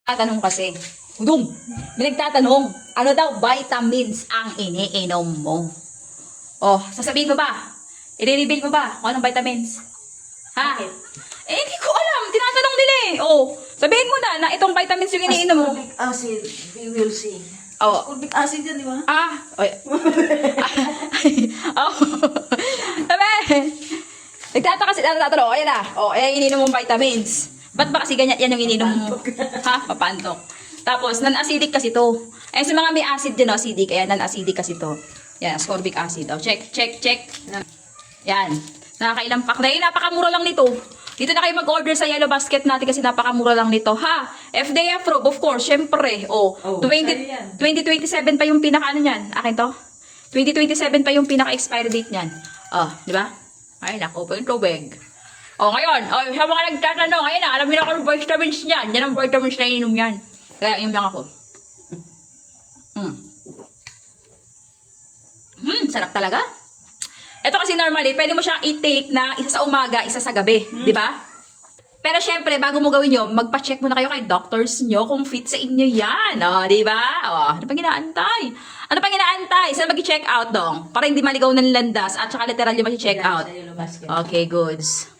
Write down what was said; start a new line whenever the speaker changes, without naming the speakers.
Tatanong kasi, Udong, may nagtatanong, ano daw vitamins ang iniinom mo? Oh, sasabihin mo ba? I-reveal mo ba kung anong vitamins? Ha?
Bakit?
Eh, hindi ko alam. Tinatanong nila eh. Oh, sabihin mo na itong vitamins yung iniinom mo.
Ascorbic acid, we will see.
Oh.
Ascorbic acid yan, di ba?
Ah, oy. Oh. Sabi, nagtataka si tatanong, ayan na. Oh, ayan yung ininom mong vitamins. Ba't ba kasi ganyan yan yung ininom mo? Ha? Papantok. Tapos, non-acidic kasi to. Ayan, sa mga may acid din, acidic. Ayan, non-acidic kasi to. Yan, ascorbic acid. Oh, check. Yan. Nakakailang pack na. Napakamura lang nito. Dito na kayo mag-order sa Yellow Basket natin kasi napakamura lang nito. Ha? FDA approved, of course. Syempre. Oh, 2027 pa yung pinaka ano niyan. Akin to? 2027 pa yung pinaka-expiry date niyan. Oh, di ba? Ay, naku po yung tubig. Oh, ngayon. Oh, sa mga nagtatanong, ayun na, alam niyo na kung vitamins niyan. Yan ang vitamins na ininom yan. Kaya inom lang ako. Sarap talaga. Ito kasi normally, pwede mo siyang i-take na isa sa umaga, isa sa gabi. Di ba? Pero syempre, bago mo gawin yun, magpa-check muna kayo kay doctors nyo kung fit sa inyo yan. O, di ba? O, ano pang inaantay? Ano pang inaantay? Saan mag-check out dong? Para hindi maligaw ng landas at saka literal yung mag-check out.
Sa Yellow Basket.
Okay, goods.